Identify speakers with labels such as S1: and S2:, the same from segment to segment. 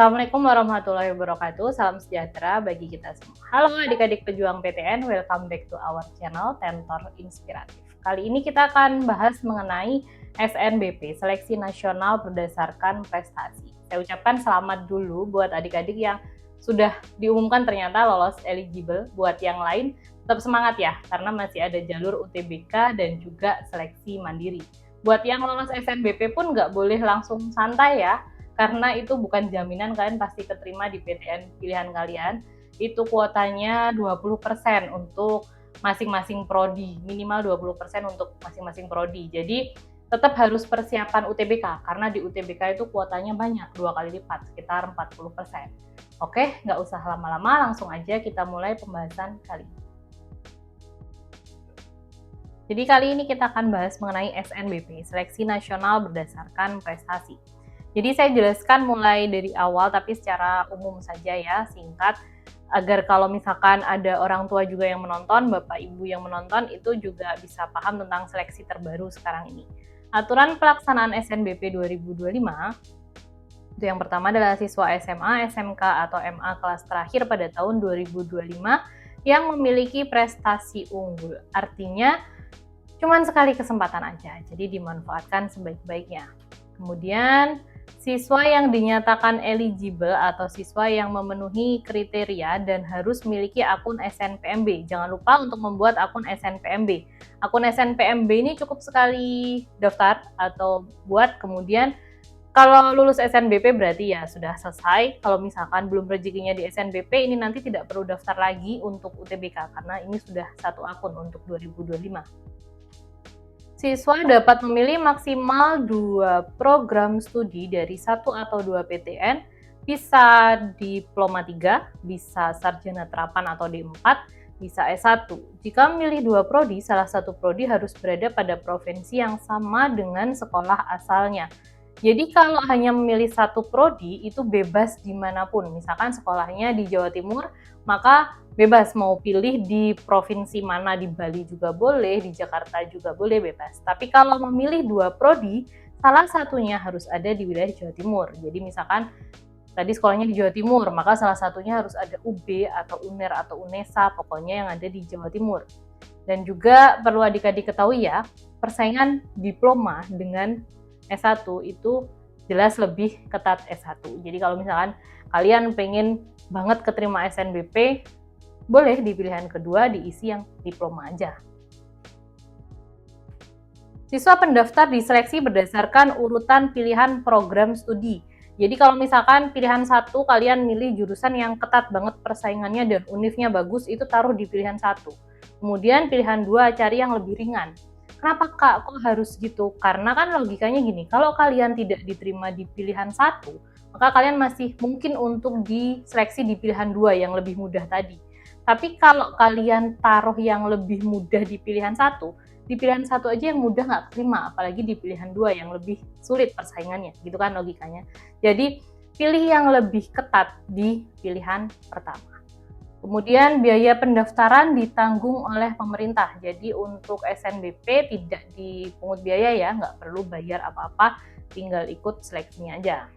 S1: Assalamualaikum warahmatullahi wabarakatuh. Salam sejahtera bagi kita semua. Halo adik-adik pejuang PTN, welcome back to our channel Tentor Inspiratif. Kali ini kita akan bahas mengenai SNBP, Seleksi Nasional Berdasarkan Prestasi. Saya ucapkan selamat dulu buat adik-adik yang sudah diumumkan ternyata lolos eligible. Buat yang lain tetap semangat ya, karena masih ada jalur UTBK dan juga seleksi mandiri. Buat yang lolos SNBP pun nggak boleh langsung santai ya, karena itu bukan jaminan kalian pasti keterima di PTN pilihan kalian. Itu kuotanya 20% untuk masing-masing prodi, minimal 20% untuk masing-masing prodi. Jadi tetap harus persiapan UTBK, karena di UTBK itu kuotanya banyak, 2 kali lipat, sekitar 40%. Oke, nggak usah lama-lama, langsung aja kita mulai pembahasan kali ini. Jadi kali ini kita akan bahas mengenai SNBP, Seleksi Nasional Berdasarkan Prestasi. Jadi saya jelaskan mulai dari awal tapi secara umum saja ya, singkat, agar kalau misalkan ada orang tua juga yang menonton, bapak ibu yang menonton, itu juga bisa paham tentang seleksi terbaru sekarang ini. Aturan pelaksanaan SNBP 2025, itu yang pertama adalah siswa SMA, SMK, atau MA kelas terakhir pada tahun 2025 yang memiliki prestasi unggul. Artinya, cuman sekali kesempatan aja, jadi dimanfaatkan sebaik-baiknya. Kemudian, siswa yang dinyatakan eligible atau siswa yang memenuhi kriteria dan harus memiliki akun SNPMB. Jangan lupa untuk membuat akun SNPMB. Akun SNPMB ini cukup sekali daftar atau buat, kemudian kalau lulus SNBP berarti ya sudah selesai. Kalau misalkan belum rezekinya di SNBP, ini nanti tidak perlu daftar lagi untuk UTBK karena ini sudah satu akun untuk 2025. Siswa dapat memilih maksimal 2 program studi dari 1 atau 2 PTN, bisa Diploma 3, bisa Sarjana Terapan atau D4, bisa S1. Jika memilih 2 prodi, salah satu prodi harus berada pada provinsi yang sama dengan sekolah asalnya. Jadi kalau hanya memilih satu prodi, itu bebas dimanapun. Misalkan sekolahnya di Jawa Timur, maka bebas mau pilih di provinsi mana, di Bali juga boleh, di Jakarta juga boleh, bebas. Tapi kalau memilih 2 prodi, salah satunya harus ada di wilayah Jawa Timur. Jadi misalkan tadi sekolahnya di Jawa Timur, maka salah satunya harus ada UB atau UNER atau UNESA, pokoknya yang ada di Jawa Timur. Dan juga perlu adik-adik ketahui ya, persaingan diploma dengan S1 itu jelas lebih ketat S1. Jadi kalau misalkan kalian pengen banget keterima SNBP, boleh di pilihan kedua diisi yang diploma aja. Siswa pendaftar diseleksi berdasarkan urutan pilihan program studi. Jadi kalau misalkan pilihan 1 kalian milih jurusan yang ketat banget persaingannya dan univnya bagus, itu taruh di pilihan 1. Kemudian pilihan 2 cari yang lebih ringan. Kenapa Kak? Kok harus gitu? Karena kan logikanya gini, kalau kalian tidak diterima di pilihan 1, maka kalian masih mungkin untuk diseleksi di pilihan 2 yang lebih mudah tadi. Tapi kalau kalian taruh yang lebih mudah di pilihan 1, di pilihan 1 aja yang mudah nggak terima, apalagi di pilihan 2 yang lebih sulit persaingannya, gitu kan logikanya. Jadi pilih yang lebih ketat di pilihan pertama. Kemudian biaya pendaftaran ditanggung oleh pemerintah. Jadi untuk SNBP tidak dipungut biaya ya, nggak perlu bayar apa-apa, tinggal ikut seleksinya aja.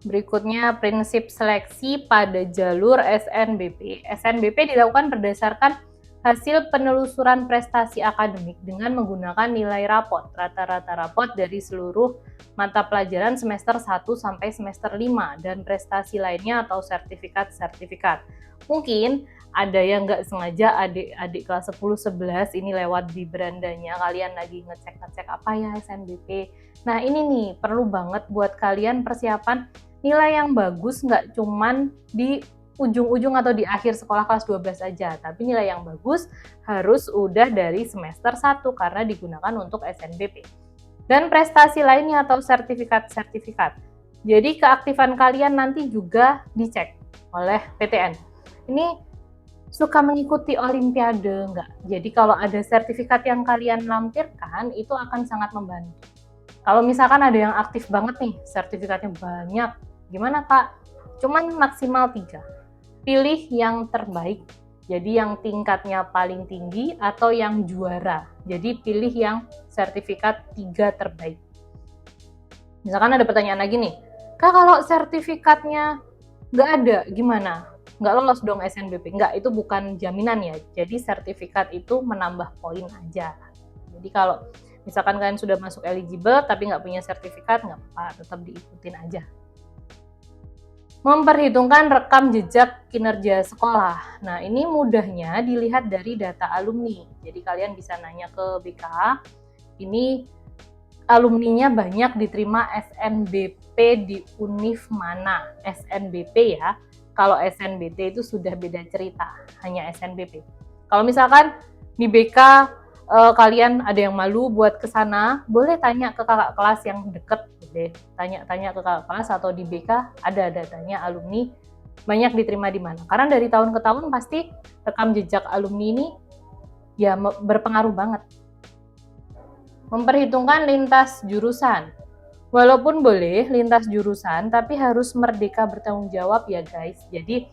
S1: Berikutnya prinsip seleksi pada jalur SNBP. SNBP dilakukan berdasarkan hasil penelusuran prestasi akademik dengan menggunakan nilai rapot, rata-rata rapot dari seluruh mata pelajaran semester 1 sampai semester 5 dan prestasi lainnya atau sertifikat-sertifikat. Mungkin ada yang nggak sengaja adik-adik kelas 10-11 ini lewat di berandanya, kalian lagi ngecek-ngecek apa ya SNBP. Nah ini nih perlu banget buat kalian persiapan nilai yang bagus, nggak cuman di ujung-ujung atau di akhir sekolah kelas 12 aja, tapi nilai yang bagus harus udah dari semester 1 karena digunakan untuk SNBP. Dan prestasi lainnya atau sertifikat-sertifikat. Jadi keaktifan kalian nanti juga dicek oleh PTN. Ini suka mengikuti olimpiade enggak? Jadi kalau ada sertifikat yang kalian lampirkan, itu akan sangat membantu. Kalau misalkan ada yang aktif banget nih, sertifikatnya banyak, gimana Kak? Cuman maksimal 3. Pilih yang terbaik, jadi yang tingkatnya paling tinggi atau yang juara. Jadi pilih yang sertifikat 3 terbaik. Misalkan ada pertanyaan lagi nih, Kak, kalau sertifikatnya nggak ada, gimana? Nggak lolos dong SNBP? Nggak, itu bukan jaminan ya. Jadi sertifikat itu menambah poin aja. Jadi kalau misalkan kalian sudah masuk eligible tapi nggak punya sertifikat, nggak apa-apa, tetap diikutin aja. Memperhitungkan rekam jejak kinerja sekolah. Nah, ini mudahnya dilihat dari data alumni. Jadi kalian bisa nanya ke BK, ini alumninya banyak diterima SNBP di univ mana? SNBP ya. Kalau SNBT itu sudah beda cerita, hanya SNBP. Kalau misalkan di BK kalian ada yang malu buat ke sana, boleh tanya ke kakak kelas yang deket deh. Tanya-tanya ke kakak kelas atau di BK ada datanya alumni banyak diterima di mana. Karena dari tahun ke tahun pasti rekam jejak alumni ini ya berpengaruh banget. Memperhitungkan lintas jurusan. Walaupun boleh lintas jurusan, tapi harus merdeka bertanggung jawab ya guys. Jadi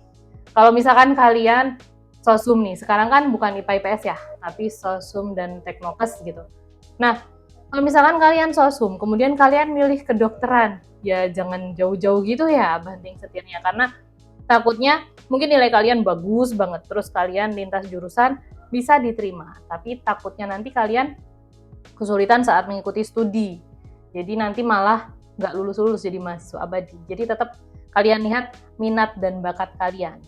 S1: kalau misalkan kalian sosum nih, sekarang kan bukan IPA IPS ya, tapi sosum dan teknokes gitu. Nah, kalau misalkan kalian sosum, kemudian kalian milih kedokteran, ya jangan jauh-jauh gitu ya banting setirnya, karena takutnya mungkin nilai kalian bagus banget, terus kalian lintas jurusan bisa diterima, tapi takutnya nanti kalian kesulitan saat mengikuti studi. Jadi nanti malah nggak lulus-lulus jadi mahasiswa abadi. Jadi tetap kalian lihat minat dan bakat kalian.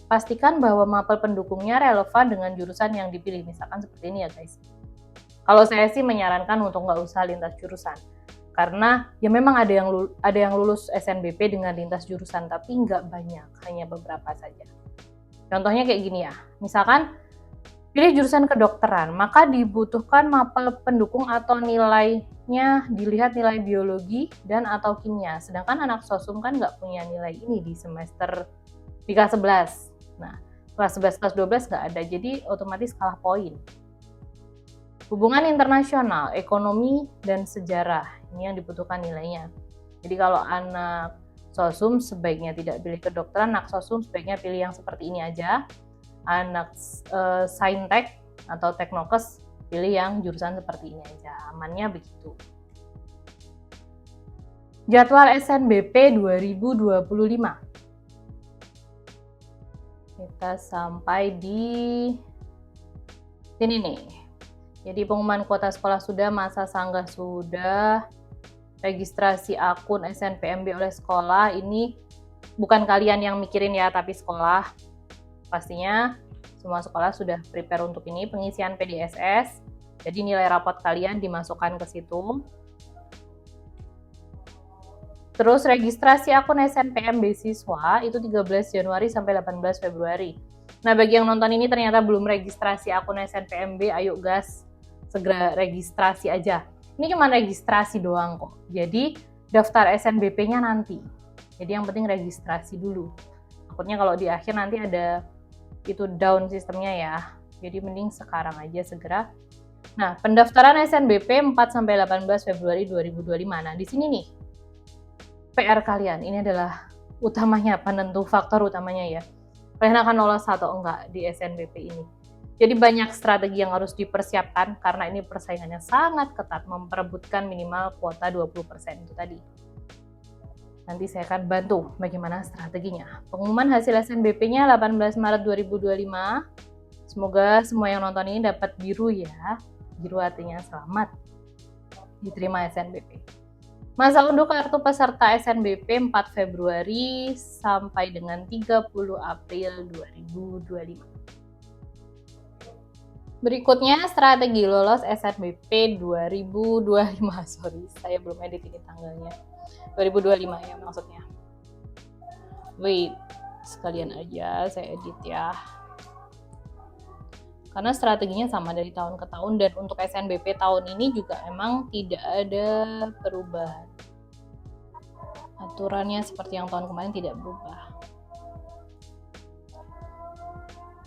S1: Pastikan bahwa mapel pendukungnya relevan dengan jurusan yang dipilih. Misalkan seperti ini ya guys. Kalau saya sih menyarankan untuk nggak usah lintas jurusan. Karena ya memang ada yang lulus SNBP dengan lintas jurusan, tapi nggak banyak, hanya beberapa saja. Contohnya kayak gini ya, misalkan pilih jurusan kedokteran, maka dibutuhkan mapel pendukung atau nilainya dilihat nilai biologi dan atau kimia. Sedangkan anak sosum kan nggak punya nilai ini di semester di kelas 11. Nah, kelas 11, kelas 12 nggak ada, jadi otomatis kalah poin. Hubungan internasional, ekonomi, dan sejarah, ini yang dibutuhkan nilainya. Jadi kalau anak sosum sebaiknya tidak pilih kedokteran, anak sosum sebaiknya pilih yang seperti ini aja. Anak saintek atau teknokes pilih yang jurusan seperti ini aja, amannya begitu. Jadwal SNBP 2025. Kita sampai di sini nih. Jadi pengumuman kuota sekolah sudah, masa sanggah sudah, registrasi akun SNPMB oleh sekolah. Ini bukan kalian yang mikirin ya, tapi sekolah. Pastinya semua sekolah sudah prepare untuk ini. Pengisian PDSS, jadi nilai rapot kalian dimasukkan ke situ. Terus registrasi akun SNPMB siswa itu 13 Januari sampai 18 Februari. Nah, bagi yang nonton ini ternyata belum registrasi akun SNPMB, ayo gas, segera registrasi aja. Ini cuma registrasi doang kok. Jadi daftar SNBP-nya nanti. Jadi yang penting registrasi dulu. Takutnya kalau di akhir nanti ada itu down sistemnya ya. Jadi mending sekarang aja segera. Nah, pendaftaran SNBP 4 sampai 18 Februari 2025. Nah, di sini nih PR kalian, ini adalah utamanya, penentu faktor utamanya ya. Kalian akan lolos atau enggak di SNBP ini. Jadi banyak strategi yang harus dipersiapkan karena ini persaingannya sangat ketat, memperebutkan minimal kuota 20% itu tadi. Nanti saya akan bantu bagaimana strateginya. Pengumuman hasil SNBP-nya 18 Maret 2025. Semoga semua yang nonton ini dapat biru ya. Biru artinya selamat diterima SNBP. Masa unduh kartu peserta SNBP 4 Februari sampai dengan 30 April 2025. Berikutnya strategi lolos SNBP 2025. Sorry, saya belum edit ini tanggalnya. 2025 ya maksudnya. Wait, sekalian aja saya edit ya. Karena strateginya sama dari tahun ke tahun, dan untuk SNBP tahun ini juga emang tidak ada perubahan. Aturannya seperti yang tahun kemarin tidak berubah.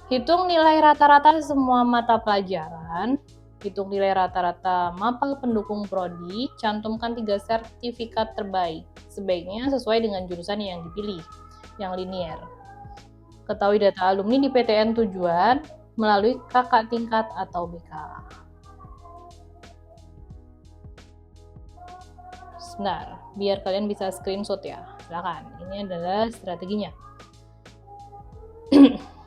S1: Hitung nilai rata-rata semua mata pelajaran, hitung nilai rata-rata mapel pendukung prodi, cantumkan 3 sertifikat terbaik, sebaiknya sesuai dengan jurusan yang dipilih, yang linear. Ketahui data alumni di PTN tujuan melalui kakak tingkat atau BK. Sebentar, biar kalian bisa screenshot ya. Silakan. Ini adalah strateginya.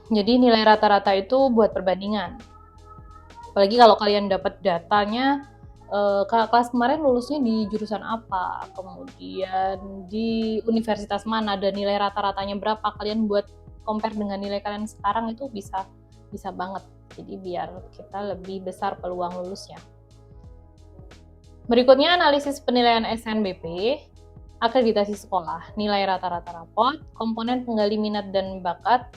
S1: Jadi nilai rata-rata itu buat perbandingan. Apalagi kalau kalian dapat datanya, kelas kemarin lulusnya di jurusan apa, kemudian di universitas mana, dan nilai rata-ratanya berapa, kalian buat compare dengan nilai kalian sekarang itu bisa banget. Jadi biar kita lebih besar peluang lulusnya. Berikutnya analisis penilaian SNBP, akreditasi sekolah, nilai rata-rata rapot, komponen penggali minat dan bakat,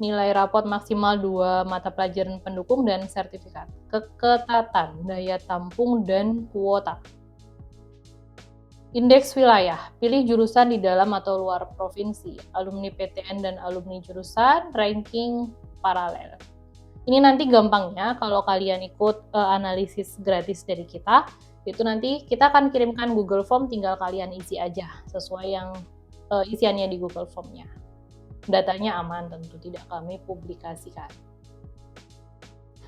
S1: nilai rapot maksimal 2 mata pelajaran pendukung dan sertifikat, keketatan daya tampung dan kuota. Indeks wilayah, pilih jurusan di dalam atau luar provinsi, alumni PTN dan alumni jurusan, ranking paralel. Ini nanti gampangnya kalau kalian ikut analisis gratis dari kita, itu nanti kita akan kirimkan Google Form, tinggal kalian isi aja sesuai yang isiannya di Google Form-nya. Datanya aman tentu, tidak kami publikasikan.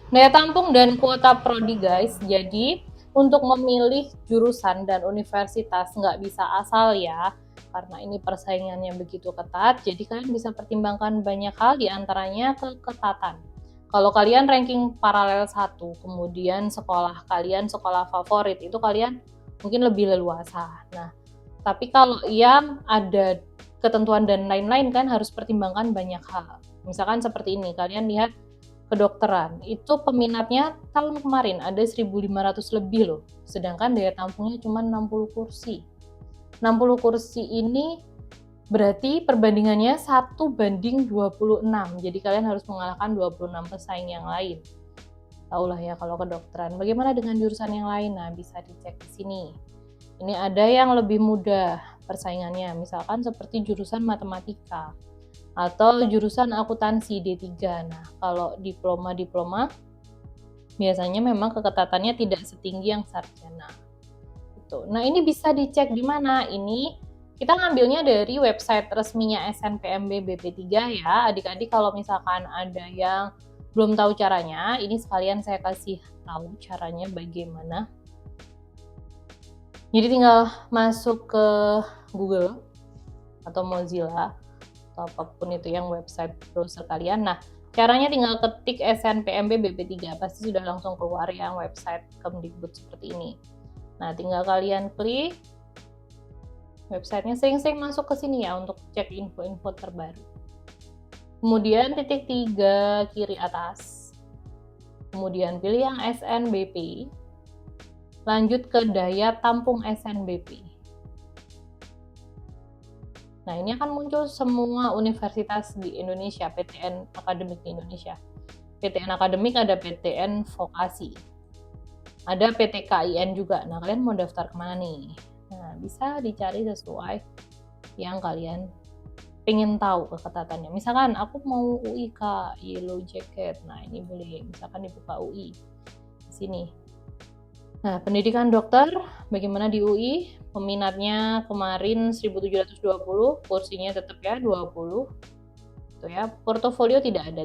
S1: Daya tampung dan kuota prodi guys, jadi untuk memilih jurusan dan universitas nggak bisa asal ya, karena ini persaingannya begitu ketat, jadi kalian bisa pertimbangkan banyak hal, diantaranya keketatan. Kalau kalian ranking paralel 1, kemudian sekolah kalian sekolah favorit, itu kalian mungkin lebih leluasa. Nah, tapi kalau yang ada ketentuan dan lain-lain kan harus pertimbangkan banyak hal. Misalkan seperti ini, kalian lihat kedokteran, itu peminatnya tahun kemarin ada 1.500 lebih loh, sedangkan daya tampungnya cuma 60 kursi. 60 kursi ini berarti perbandingannya 1:26, jadi kalian harus mengalahkan 26 pesaing yang lain. Taulah ya kalau kedokteran. Bagaimana dengan jurusan yang lain? Nah, bisa dicek di sini. Ini ada yang lebih mudah persaingannya, misalkan seperti jurusan matematika atau jurusan akuntansi D3. Nah, kalau diploma biasanya memang keketatannya tidak setinggi yang sarjana. Gitu. Nah, ini bisa dicek di mana? Ini kita ngambilnya dari website resminya SNPMB BP3 ya. Adik-adik kalau misalkan ada yang belum tahu caranya, ini sekalian saya kasih tahu caranya bagaimana. Jadi tinggal masuk ke Google atau Mozilla atau apapun itu yang website browser kalian. Nah, caranya tinggal ketik SNPMB BP3, pasti sudah langsung keluar yang website Kemdikbud seperti ini. Nah, tinggal kalian klik websitenya, sering-sering masuk ke sini ya untuk cek info-info terbaru. Kemudian titik 3 kiri atas, kemudian pilih yang SNBP, lanjut ke daya tampung SNBP. Nah, ini akan muncul semua universitas di Indonesia, PTN akademik di Indonesia. PTN akademik ada PTN vokasi, ada PTKIN juga. Nah, kalian mau daftar kemana nih? Nah, bisa dicari sesuai yang kalian pengen tahu keketatannya. Misalkan aku mau UI Kak, Yellow Jacket. Nah, ini boleh misalkan dibuka UI di sini. Nah, pendidikan dokter bagaimana di UI? Peminatnya kemarin 1.720, kursinya tetap ya 20. Tuh ya, portofolio tidak ada.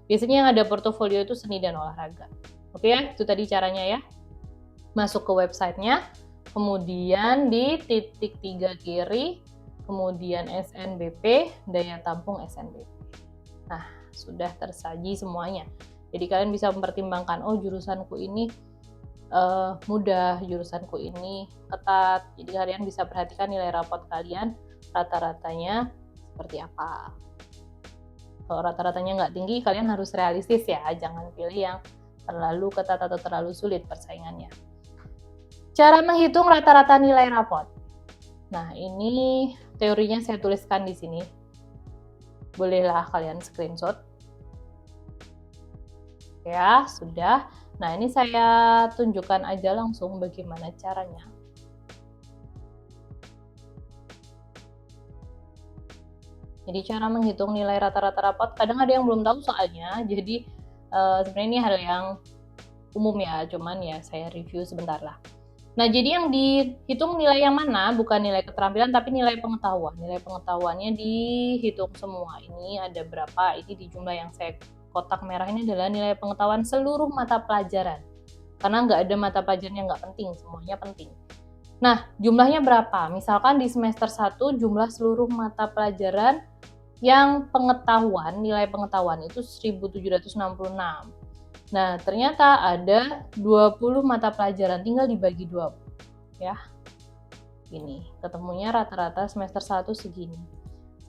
S1: Biasanya yang ada portofolio itu seni dan olahraga. Oke ya, itu tadi caranya ya. Masuk ke websitenya, kemudian di titik 3 kiri, kemudian SNBP, daya tampung SNBP. Nah, sudah tersaji semuanya. Jadi kalian bisa mempertimbangkan, oh jurusanku ini mudah, jurusanku ini ketat. Jadi kalian bisa perhatikan nilai rapot kalian, rata-ratanya seperti apa. Kalau rata-ratanya nggak tinggi, kalian harus realistis ya, jangan pilih yang terlalu ketat atau terlalu sulit persaingannya. Cara menghitung rata-rata nilai rapot. Nah, ini teorinya saya tuliskan di sini. Bolehlah kalian screenshot. Ya, sudah. Nah, ini saya tunjukkan aja langsung bagaimana caranya. Jadi cara menghitung nilai rata-rata rapot, kadang ada yang belum tahu soalnya. Jadi sebenarnya ini hal yang umum ya, cuman ya saya review sebentar lah. Nah, jadi yang dihitung nilai yang mana? Bukan nilai keterampilan, tapi nilai pengetahuan. Nilai pengetahuannya dihitung semua. Ini ada berapa? Ini di jumlah yang saya kotak merah ini adalah nilai pengetahuan seluruh mata pelajaran. Karena nggak ada mata pelajaran yang nggak penting, semuanya penting. Nah, jumlahnya berapa? Misalkan di semester 1 jumlah seluruh mata pelajaran yang pengetahuan, nilai pengetahuan itu 1766. Nah, ternyata ada 20 mata pelajaran, tinggal dibagi 20 ya. Gini, ketemunya rata-rata semester 1 segini.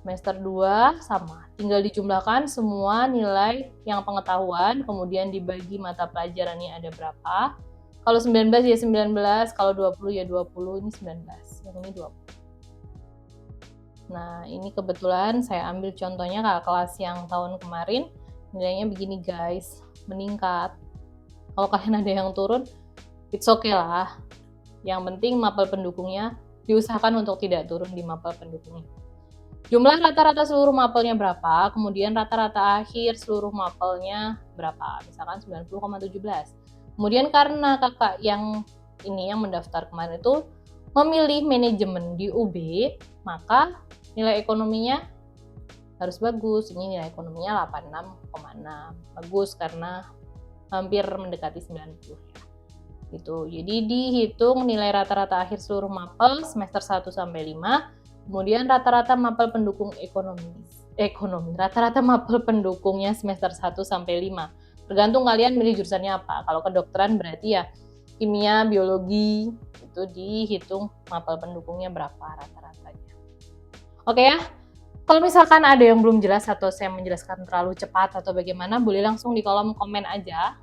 S1: Semester 2 sama, tinggal dijumlahkan semua nilai yang pengetahuan, kemudian dibagi mata pelajarannya ada berapa. Kalau 19 ya 19, kalau 20 ya 20, ini 19, yang ini 20. Nah, ini kebetulan saya ambil contohnya kakak kelas yang tahun kemarin, nilainya begini guys, meningkat. Kalau kalian ada yang turun, it's okay lah. Yang penting mapel pendukungnya diusahakan untuk tidak turun di mapel pendukungnya. Jumlah rata-rata seluruh mapelnya berapa, kemudian rata-rata akhir seluruh mapelnya berapa, misalkan 90,17. Kemudian karena kakak yang ini yang mendaftar kemarin itu memilih manajemen di UB, maka nilai ekonominya harus bagus. Ini nilai ekonominya 86,6. Bagus karena hampir mendekati 90 ya. Gitu. Jadi dihitung nilai rata-rata akhir seluruh mapel semester 1 sampai 5. Kemudian rata-rata mapel pendukung ekonomi. Rata-rata mapel pendukungnya semester 1 sampai 5. Tergantung kalian milih jurusannya apa. Kalau kedokteran berarti ya kimia, biologi, itu dihitung mapel pendukungnya berapa rata-ratanya. Oke ya. Kalau misalkan ada yang belum jelas atau saya menjelaskan terlalu cepat atau bagaimana, boleh langsung di kolom komen aja.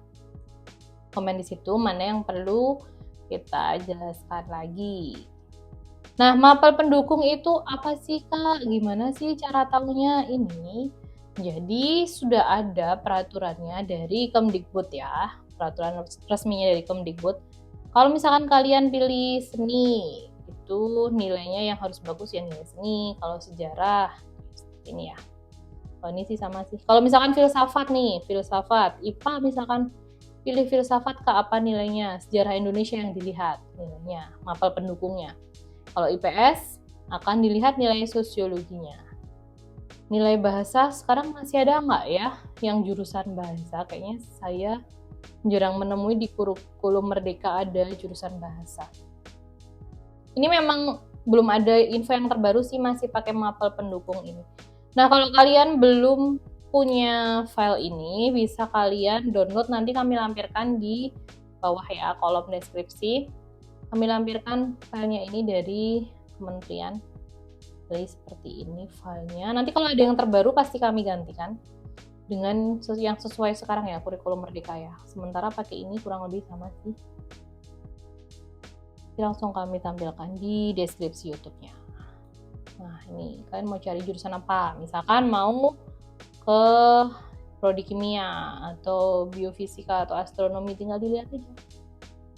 S1: Komen di situ mana yang perlu kita jelaskan lagi. Nah, mapel pendukung itu apa sih Kak? Gimana sih cara tahunya ini? Jadi sudah ada peraturannya dari Kemdikbud ya, peraturan resminya dari Kemdikbud. Kalau misalkan kalian pilih seni, itu nilainya yang harus bagus ya nilai seni. Kalau sejarah, ini ya. Kalau ini sih sama sih. Kalau misalkan filsafat nih, filsafat, IPA misalkan pilih filsafat Kak, apa nilainya? Sejarah Indonesia yang dilihat nilainya, mapel pendukungnya. Kalau IPS akan dilihat nilai sosiologinya. Nilai bahasa sekarang masih ada nggak ya yang jurusan bahasa? Kayaknya saya jarang menemui di kurikulum Merdeka ada jurusan bahasa. Ini memang belum ada info yang terbaru sih, masih pakai mapel pendukung ini. Nah, kalau kalian belum punya file ini, bisa kalian download, nanti kami lampirkan di bawah ya, kolom deskripsi. Kami lampirkan filenya ini dari kementerian. Jadi seperti ini filenya. Nanti kalau ada yang terbaru pasti kami gantikan dengan yang sesuai sekarang ya, kurikulum Merdeka ya. Sementara pakai ini kurang lebih sama sih. Langsung kami tampilkan di deskripsi YouTube-nya. Nah, ini kalian mau cari jurusan apa? Misalkan mau ke prodi kimia atau biofisika atau astronomi, tinggal dilihat aja.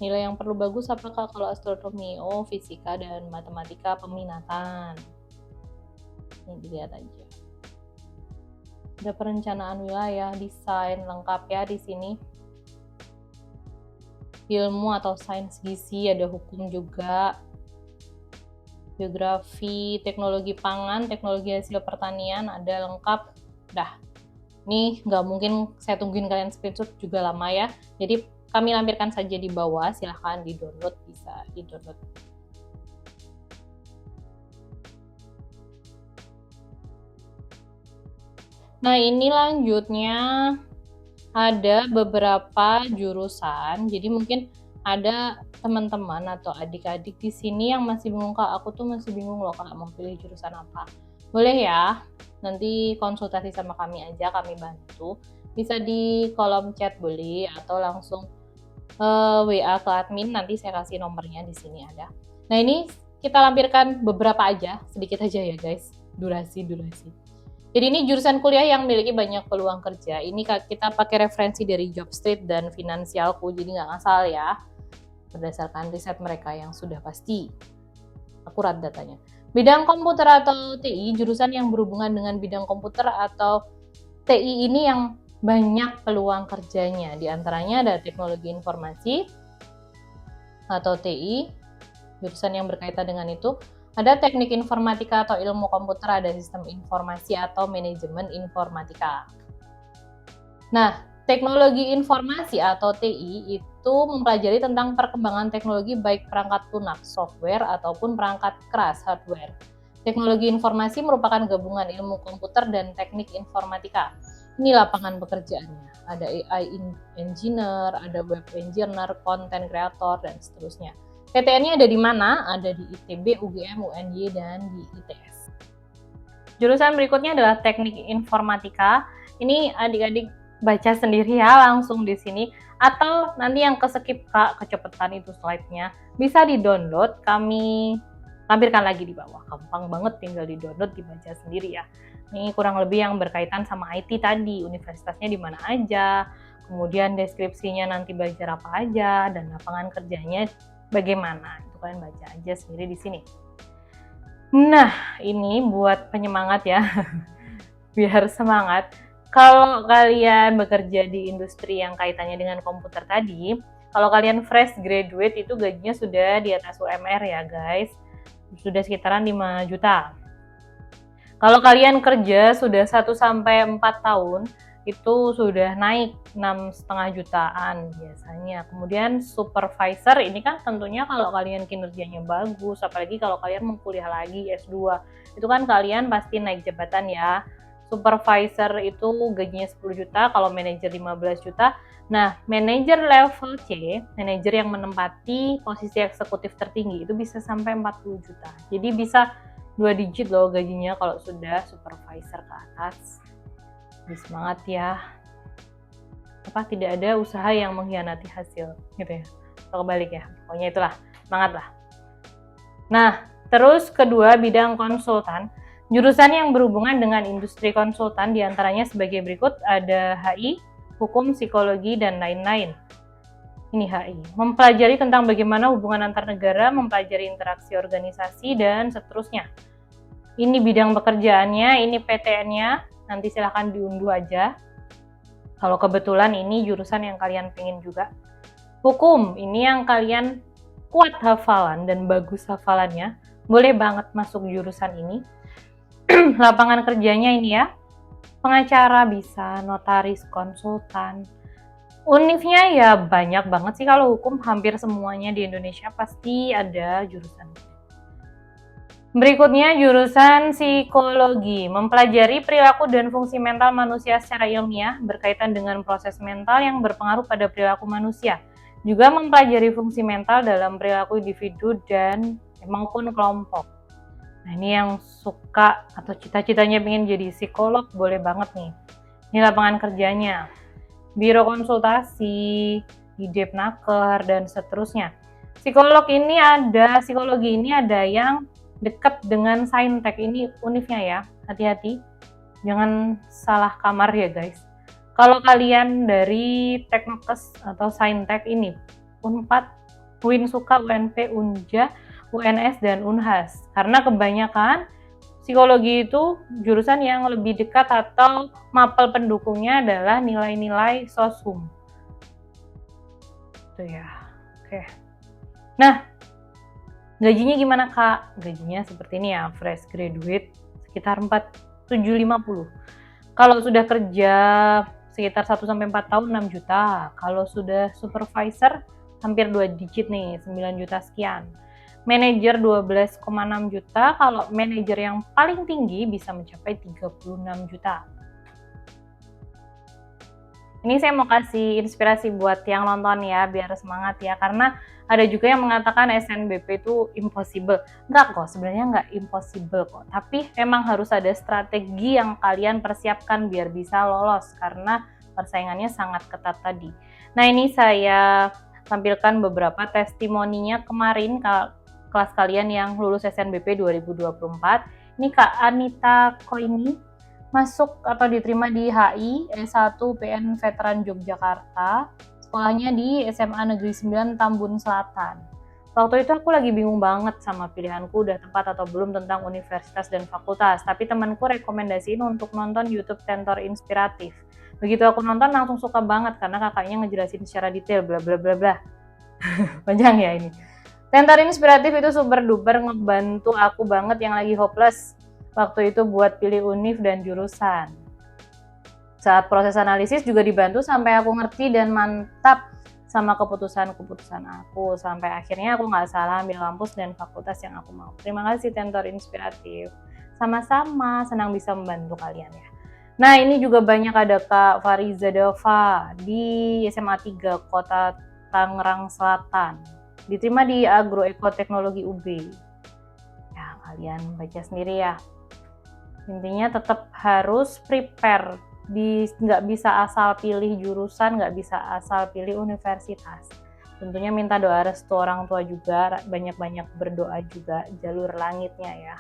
S1: Nilai yang perlu bagus apakah kalau astronomi? Oh, fisika dan matematika peminatan. Ini dilihat aja. Ada perencanaan wilayah, desain lengkap ya di sini. Ilmu atau sains gizi, ada hukum juga. Geografi, teknologi pangan, teknologi hasil pertanian, ada lengkap. Dah. Ini nggak mungkin saya tungguin kalian screenshot juga lama ya. Jadi kami lampirkan saja di bawah, silahkan di-download, bisa di-download. Nah, ini lanjutnya ada beberapa jurusan, jadi mungkin ada teman-teman atau adik-adik di sini yang masih bingung, Kak, aku tuh masih bingung loh Kak, mau pilih jurusan apa. Boleh ya, nanti konsultasi sama kami aja, kami bantu. Bisa di kolom chat boleh, atau langsung WA ke admin, nanti saya kasih nomornya di sini ada. Nah, ini kita lampirkan beberapa aja, sedikit aja ya guys, durasi. Jadi ini jurusan kuliah yang memiliki banyak peluang kerja. Ini kita pakai referensi dari Jobstreet dan Finansialku, jadi nggak ngasal ya. Berdasarkan riset mereka yang sudah pasti akurat datanya. Bidang komputer atau TI, jurusan yang berhubungan dengan bidang komputer atau TI ini yang banyak peluang kerjanya. Di antaranya ada teknologi informasi atau TI, jurusan yang berkaitan dengan itu. Ada teknik informatika atau ilmu komputer, ada sistem informasi atau manajemen informatika. Nah, Teknologi informasi atau TI itu mempelajari tentang perkembangan teknologi baik perangkat lunak software ataupun perangkat keras hardware. Teknologi informasi merupakan gabungan ilmu komputer dan teknik informatika. Ini lapangan pekerjaannya. Ada AI engineer, ada web engineer, content creator, dan seterusnya. PTN-nya ada di mana? Ada di ITB, UGM, UNY, dan di ITS. Jurusan berikutnya adalah teknik informatika. Ini adik-adik baca sendiri ya langsung di sini, atau nanti yang keskip Kak, kecepatan itu slide-nya bisa di-download, kami tampilkan lagi di bawah. Gampang banget, tinggal di-download, dibaca sendiri ya. Ini kurang lebih yang berkaitan sama IT tadi, universitasnya di mana aja, kemudian deskripsinya nanti belajar apa aja, dan lapangan kerjanya bagaimana. Itu kalian baca aja sendiri di sini. Nah, ini buat penyemangat ya. Biar semangat. Kalau kalian bekerja di industri yang kaitannya dengan komputer tadi, kalau kalian fresh graduate itu gajinya sudah di atas UMR ya guys, sudah sekitaran 5 juta. Kalau kalian kerja sudah 1-4 tahun, itu sudah naik 6,5 jutaan biasanya. Kemudian supervisor ini kan tentunya kalau kalian kinerjanya bagus, apalagi kalau kalian mau kuliah lagi S2, itu kan kalian pasti naik jabatan ya. Supervisor itu gajinya 10 juta, kalau manajer 15 juta. Nah, manajer level C, manajer yang menempati posisi eksekutif tertinggi itu bisa sampai 40 juta. Jadi bisa 2 digit loh gajinya kalau sudah supervisor ke atas. Jadi semangat ya. Tidak ada usaha yang mengkhianati hasil gitu ya. Atau kebalik ya. Pokoknya itulah, semangat lah. Nah, terus kedua bidang konsultan. Jurusan yang berhubungan dengan industri konsultan diantaranya sebagai berikut, ada HI, hukum, psikologi, dan lain-lain. Ini HI, mempelajari tentang bagaimana hubungan antar negara, mempelajari interaksi organisasi, dan seterusnya. Ini bidang pekerjaannya, ini PTN-nya, nanti silahkan diunduh aja. Kalau kebetulan ini jurusan yang kalian pengen juga. Hukum, ini yang kalian kuat hafalan dan bagus hafalannya, boleh banget masuk jurusan ini. Lapangan kerjanya ini ya, pengacara bisa, notaris, konsultan. Univnya ya banyak banget sih, kalau hukum hampir semuanya di Indonesia pasti ada jurusan. Berikutnya jurusan psikologi, mempelajari perilaku dan fungsi mental manusia secara ilmiah berkaitan dengan proses mental yang berpengaruh pada perilaku manusia. Juga mempelajari fungsi mental dalam perilaku individu dan maupun kelompok. Nah, ini yang suka atau cita-citanya pengen jadi psikolog, boleh banget nih. Ini lapangan kerjanya. Biro konsultasi, di Depnaker, dan seterusnya. Psikologi ini ada yang dekat dengan Saintek, ini univnya ya, hati-hati. Jangan salah kamar ya guys. Kalau kalian dari Teknokes atau Saintek ini, Unpad, Uinsuka, UNP, Unja, UNS, dan Unhas. Karena kebanyakan psikologi itu jurusan yang lebih dekat atau mapel pendukungnya adalah nilai-nilai soshum. Itu ya. Oke. Nah, gajinya gimana Kak? Gajinya seperti ini ya, fresh graduate sekitar 4.750. Kalau sudah kerja sekitar 1-4 tahun 6 juta. Kalau sudah supervisor hampir 2 digit nih, 9 juta sekian. Manajer 12,6 juta, kalau manajer yang paling tinggi bisa mencapai 36 juta. Ini saya mau kasih inspirasi buat yang nonton ya, biar semangat ya, karena ada juga yang mengatakan SNBP itu impossible. Enggak kok, sebenarnya enggak impossible kok, tapi memang harus ada strategi yang kalian persiapkan biar bisa lolos, karena persaingannya sangat ketat tadi. Nah, ini saya tampilkan beberapa testimoninya kemarin kelas kalian yang lulus SNBP 2024. Ini Kak Anita Koini masuk atau diterima di HI S1 PN Veteran Yogyakarta. Sekolahnya di SMA Negeri 9 Tambun Selatan. Waktu itu aku lagi bingung banget sama pilihanku udah tepat atau belum tentang universitas dan fakultas. Tapi temanku rekomendasiin untuk nonton YouTube Tentor Inspiratif. Begitu aku nonton langsung suka banget karena kakaknya ngejelasin secara detail bla bla bla bla. Panjang ya ini. Tentor Inspiratif itu super duper ngebantu aku banget yang lagi hopeless waktu itu buat pilih univ dan jurusan. Saat proses analisis juga dibantu sampai aku ngerti dan mantap sama keputusan-keputusan aku, sampai akhirnya aku nggak salah ambil kampus dan fakultas yang aku mau. Terima kasih Tentor Inspiratif. Sama-sama, senang bisa membantu kalian ya. Nah, ini juga banyak ada Kak Fariza Dava di SMA 3 Kota Tangerang Selatan. Diterima di Agroekoteknologi UB. Ya, kalian baca sendiri ya. Intinya tetap harus prepare, nggak bisa asal pilih jurusan, nggak bisa asal pilih universitas. Tentunya minta doa restu orang tua juga, banyak-banyak berdoa juga, jalur langitnya ya.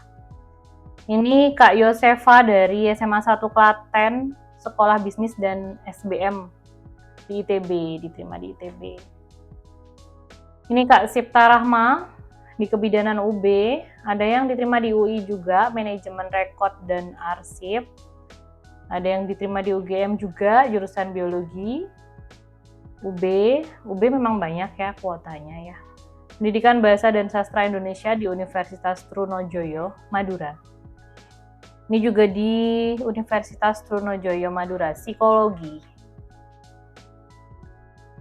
S1: Ini Kak Yosefa dari SMA 1 Klaten, Sekolah Bisnis dan SBM di ITB, diterima di ITB. Ini Kak Sipta Rahma di Kebidanan UB, ada yang diterima di UI juga, Manajemen Rekod dan Arsip. Ada yang diterima di UGM juga, jurusan Biologi. UB memang banyak ya kuotanya ya. Pendidikan Bahasa dan Sastra Indonesia di Universitas Trunojoyo, Madura. Ini juga di Universitas Trunojoyo, Madura, Psikologi.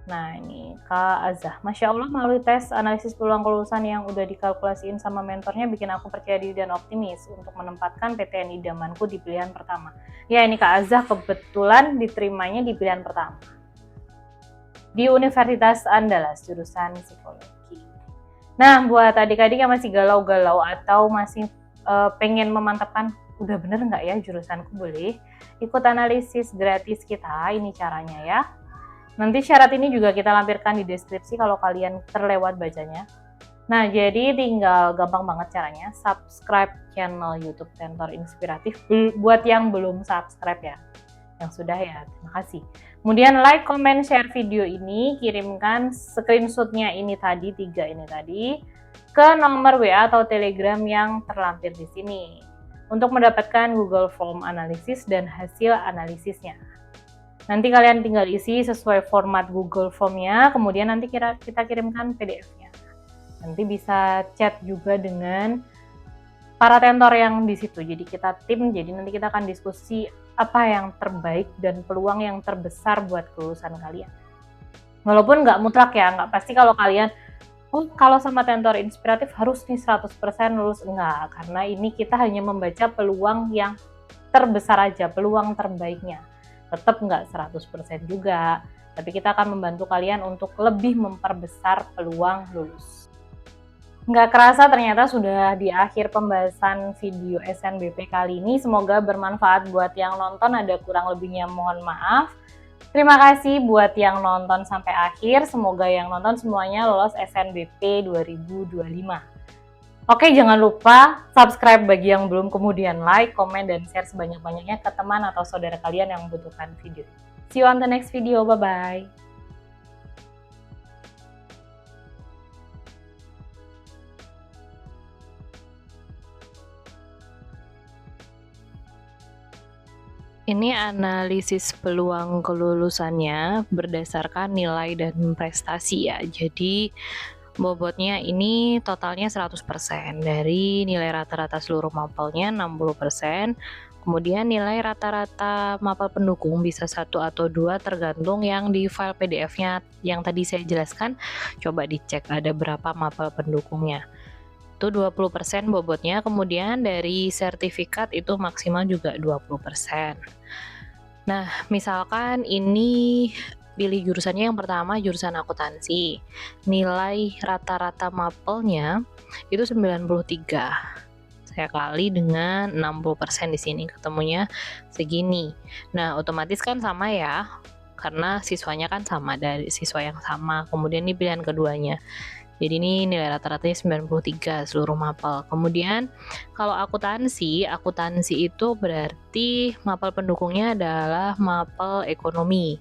S1: Nah ini Kak Azah, Masya Allah melalui tes analisis peluang kelulusan yang udah dikalkulasiin sama mentornya bikin aku percaya diri dan optimis untuk menempatkan PTN idamanku di pilihan pertama. Ya ini Kak Azah kebetulan diterimanya di pilihan pertama di Universitas Andalas jurusan psikologi. Nah buat adik-adik yang masih galau-galau atau masih pengen memantapkan udah bener nggak ya jurusanku, boleh ikut analisis gratis kita, ini caranya ya. Nanti syarat ini juga kita lampirkan di deskripsi kalau kalian terlewat bacanya. Nah, jadi tinggal gampang banget caranya, subscribe channel YouTube Tentor Inspiratif buat yang belum subscribe ya. Yang sudah ya, terima kasih. Kemudian like, comment, share video ini, kirimkan screenshotnya ini tadi, 3 ini tadi, ke nomor WA atau Telegram yang terlampir di sini untuk mendapatkan Google Form analisis dan hasil analisisnya. Nanti kalian tinggal isi sesuai format Google Form-nya, kemudian nanti kita kirimkan PDF-nya. Nanti bisa chat juga dengan para tentor yang di situ. Jadi kita tim, jadi nanti kita akan diskusi apa yang terbaik dan peluang yang terbesar buat kelulusan kalian. Walaupun nggak mutlak ya, nggak pasti kalau kalian, oh kalau sama Tentor Inspiratif harus nih 100% lulus, enggak. Karena ini kita hanya membaca peluang yang terbesar aja, peluang terbaiknya. Tetap nggak 100% juga, tapi kita akan membantu kalian untuk lebih memperbesar peluang lulus. Nggak kerasa ternyata sudah di akhir pembahasan video SNBP kali ini. Semoga bermanfaat buat yang nonton, ada kurang lebihnya mohon maaf. Terima kasih buat yang nonton sampai akhir, semoga yang nonton semuanya lolos SNBP 2025. Oke, jangan lupa subscribe bagi yang belum, kemudian like, komen, dan share sebanyak-banyaknya ke teman atau saudara kalian yang membutuhkan video. See you on the next video, bye-bye. Ini analisis peluang kelulusannya berdasarkan nilai dan prestasi ya. Jadi bobotnya ini totalnya 100%, dari nilai rata-rata seluruh mapelnya 60%, kemudian nilai rata-rata mapel pendukung bisa 1 atau 2 tergantung yang di file PDF-nya yang tadi saya jelaskan. Coba dicek ada berapa mapel pendukungnya. Itu 20% bobotnya, kemudian dari sertifikat itu maksimal juga 20%. Nah, misalkan ini pilih jurusannya yang pertama jurusan akuntansi, nilai rata-rata mapelnya itu 93, saya kali dengan 60% di sini ketemunya segini. Nah otomatis kan sama ya, karena siswanya kan sama, dari siswa yang sama. Kemudian ini pilihan keduanya, jadi ini nilai rata-ratanya 93 seluruh mapel. Kemudian kalau akuntansi itu berarti mapel pendukungnya adalah mapel ekonomi.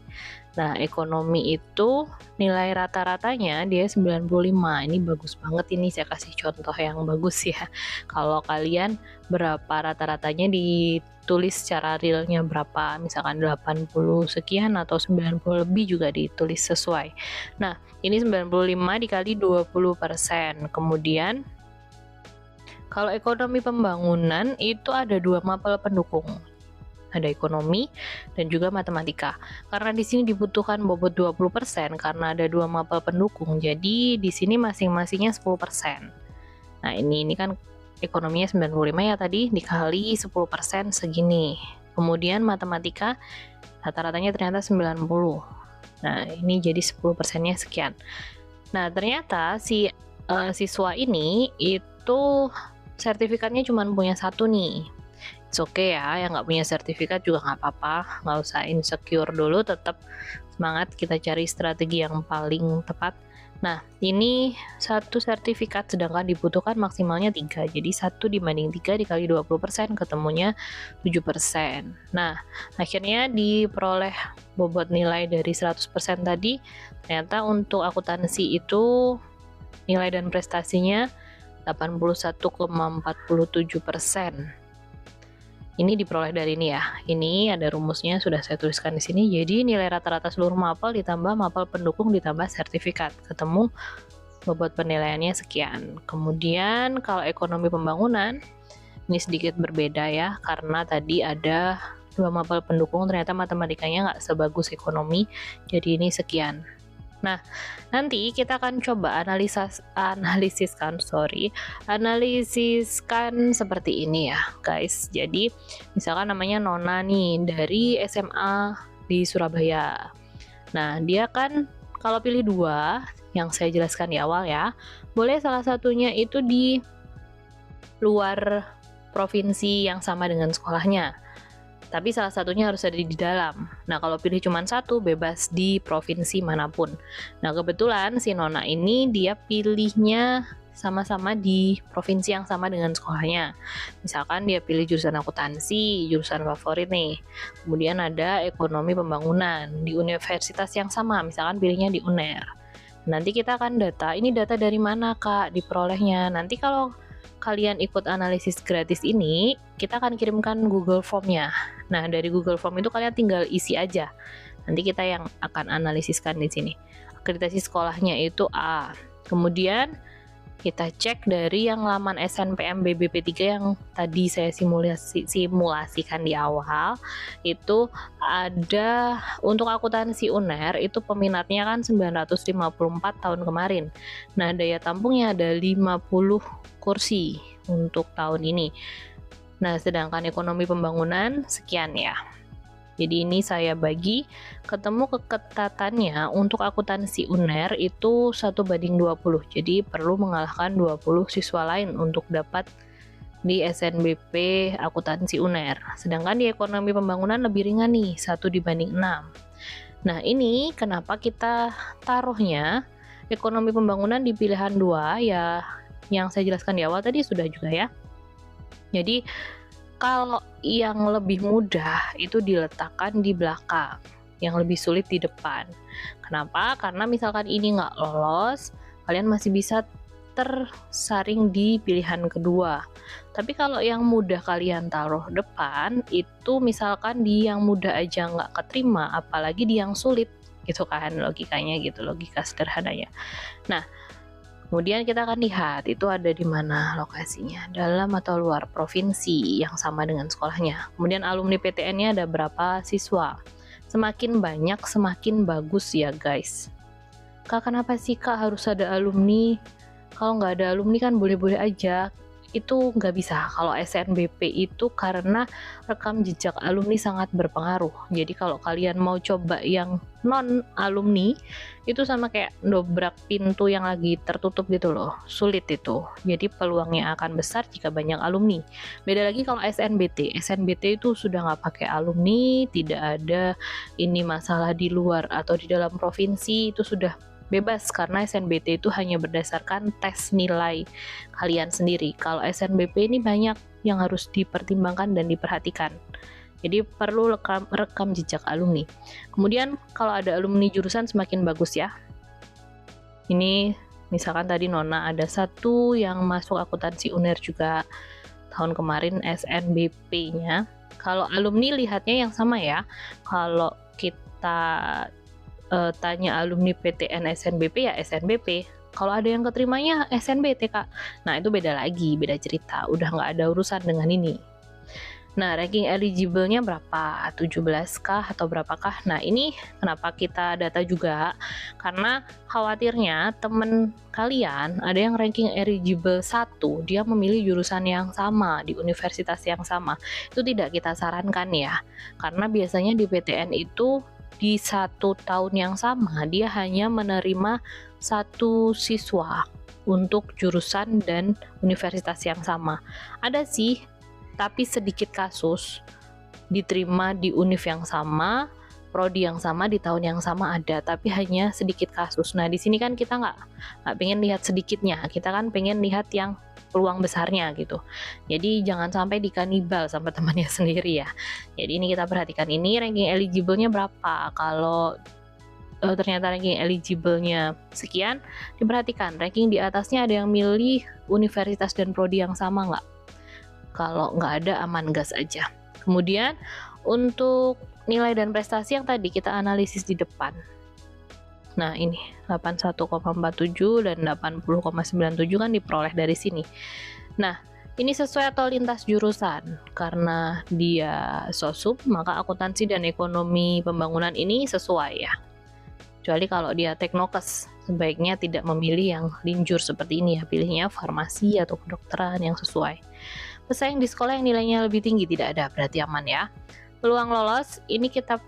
S1: Nah, ekonomi itu nilai rata-ratanya dia 95. Ini bagus banget, ini saya kasih contoh yang bagus ya. Kalau kalian berapa rata-ratanya ditulis secara realnya berapa, misalkan 80 sekian atau 90 lebih juga ditulis sesuai. Nah, ini 95 dikali 20%. Kemudian kalau ekonomi pembangunan itu ada 2 mapel pendukung. ada ekonomi, dan juga matematika. Karena di sini dibutuhkan bobot 20% karena ada 2 mapel pendukung, jadi di sini masing-masingnya 10%. Nah, ini kan ekonominya 95 ya tadi, dikali 10% segini. Kemudian matematika rata-ratanya ternyata 90. Nah, ini jadi 10%-nya sekian. Nah, ternyata si siswa ini itu sertifikatnya cuma punya 1 nih. It's okay ya, yang nggak punya sertifikat juga nggak apa-apa, nggak usah insecure dulu, tetap semangat, kita cari strategi yang paling tepat. Nah, ini 1 sertifikat, sedangkan dibutuhkan maksimalnya 3, jadi 1 dibanding 3 dikali 20%, ketemunya 7%. Nah, akhirnya diperoleh bobot nilai dari 100% tadi, ternyata untuk akuntansi itu nilai dan prestasinya 81,47%. Ini diperoleh dari ini ya. Ini ada rumusnya sudah saya tuliskan di sini. Jadi nilai rata-rata seluruh mapel ditambah mapel pendukung ditambah sertifikat. Ketemu bobot penilaiannya sekian. Kemudian kalau ekonomi pembangunan ini sedikit berbeda ya, karena tadi ada 2 mapel pendukung, ternyata matematikanya nggak sebagus ekonomi. Jadi ini sekian. Nah, nanti kita akan coba analisiskan seperti ini ya, guys. Jadi, misalkan namanya Nona nih, dari SMA di Surabaya. Nah, dia kan kalau pilih 2, yang saya jelaskan di awal ya, boleh salah satunya itu di luar provinsi yang sama dengan sekolahnya. Tapi salah satunya harus ada di dalam. Nah, kalau pilih cuma 1, bebas di provinsi manapun. Nah, kebetulan si Nona ini dia pilihnya sama-sama di provinsi yang sama dengan sekolahnya. Misalkan dia pilih jurusan akuntansi, jurusan favorit nih. Kemudian ada ekonomi pembangunan di universitas yang sama, misalkan pilihnya di UNER. Nanti kita akan ini data dari mana Kak diperolehnya. Nanti kalau kalian ikut analisis gratis ini, kita akan kirimkan Google Form-nya. Nah, dari Google Form itu kalian tinggal isi aja. Nanti kita yang akan analisiskan di sini. Akreditasi sekolahnya itu A. Kemudian kita cek dari yang laman SNPM BBP3 yang tadi saya simulasikan di awal. Itu ada untuk akuntansi UNER itu peminatnya kan 954 tahun kemarin. Nah, daya tampungnya ada 50 kursi untuk tahun ini. Nah, sedangkan ekonomi pembangunan sekian ya. Jadi ini saya bagi, ketemu keketatannya untuk akuntansi UNER itu 1:20. Jadi perlu mengalahkan 20 siswa lain untuk dapat di SNBP akuntansi UNER. Sedangkan di ekonomi pembangunan lebih ringan nih, 1:6. Nah, ini kenapa kita taruhnya ekonomi pembangunan di pilihan 2 ya, yang saya jelaskan di awal tadi sudah juga ya. Jadi kalau yang lebih mudah itu diletakkan di belakang, yang lebih sulit di depan. Kenapa? Karena misalkan ini nggak lolos, kalian masih bisa tersaring di pilihan kedua. Tapi kalau yang mudah kalian taruh depan, itu misalkan di yang mudah aja nggak keterima, apalagi di yang sulit, gitu kan logikanya gitu, logika sederhananya. Nah, kemudian kita akan lihat itu ada di mana lokasinya, dalam atau luar provinsi yang sama dengan sekolahnya. Kemudian alumni PTN-nya ada berapa siswa. Semakin banyak semakin bagus ya guys. Kak, kenapa sih Kak harus ada alumni? Kalau nggak ada alumni kan boleh-boleh aja. Itu nggak bisa kalau SNBP itu karena rekam jejak alumni sangat berpengaruh. Jadi kalau kalian mau coba yang non alumni itu sama kayak dobrak pintu yang lagi tertutup gitu loh, sulit itu. Jadi peluangnya akan besar jika banyak alumni. Beda lagi kalau SNBT itu sudah nggak pakai alumni, tidak ada ini masalah di luar atau di dalam provinsi, itu sudah bebas karena SNBT itu hanya berdasarkan tes nilai kalian sendiri. Kalau SNBP ini banyak yang harus dipertimbangkan dan diperhatikan. Jadi perlu rekam jejak alumni. Kemudian kalau ada alumni jurusan semakin bagus ya. Ini misalkan tadi Nona ada 1 yang masuk akuntansi UNER juga tahun kemarin SNBP-nya. Kalau alumni lihatnya yang sama ya. Kalau kita tanya alumni PTN SNBP ya SNBP. Kalau ada yang keterimanya SNBT Kak. Nah itu beda lagi, beda cerita. Udah nggak ada urusan dengan ini. Nah, ranking eligible-nya berapa? 17 kah atau berapakah? Nah, ini kenapa kita data juga? Karena khawatirnya temen kalian ada yang ranking eligible 1, dia memilih jurusan yang sama di universitas yang sama. Itu tidak kita sarankan ya. Karena biasanya di PTN itu di 1 tahun yang sama dia hanya menerima 1 siswa untuk jurusan dan universitas yang sama. Ada sih, tapi sedikit kasus diterima di univ yang sama, prodi yang sama di tahun yang sama ada, tapi hanya sedikit kasus. Nah, di sini kan kita nggak pengen lihat sedikitnya, kita kan pengen lihat yang peluang besarnya gitu. Jadi jangan sampai dikanibal sama temannya sendiri ya. Jadi ini kita perhatikan, ini ranking eligible-nya berapa. Kalau ternyata ranking eligible-nya sekian, diperhatikan ranking di atasnya ada yang milih universitas dan prodi yang sama nggak. Kalau nggak ada, aman gas aja. Kemudian untuk nilai dan prestasi yang tadi kita analisis di depan. Nah, ini 81,47 dan 80,97 kan diperoleh dari sini. Nah, ini sesuai atau lintas jurusan. Karena dia sosum, maka akuntansi dan ekonomi pembangunan ini sesuai ya. Kecuali kalau dia teknokes, sebaiknya tidak memilih yang linjur seperti ini ya, pilihnya farmasi atau kedokteran yang sesuai. Pesaing di sekolah yang nilainya lebih tinggi tidak ada, berarti aman ya. Peluang lolos ini kita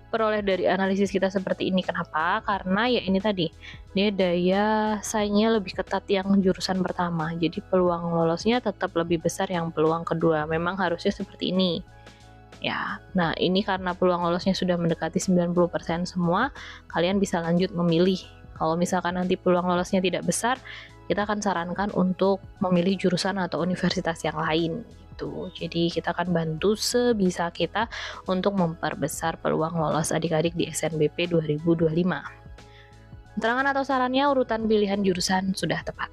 S1: peroleh dari analisis kita seperti ini. Kenapa? Karena ya ini tadi, dia daya saingnya lebih ketat yang jurusan pertama, jadi peluang lolosnya tetap lebih besar yang peluang kedua. Memang harusnya seperti ini ya. Nah, ini karena peluang lolosnya sudah mendekati 90% semua, kalian bisa lanjut memilih. Kalau misalkan nanti peluang lolosnya tidak besar, kita akan sarankan untuk memilih jurusan atau universitas yang lain gitu. Jadi kita akan bantu sebisa kita untuk memperbesar peluang lolos adik-adik di SNBP 2025. Keterangan atau sarannya, urutan pilihan jurusan sudah tepat.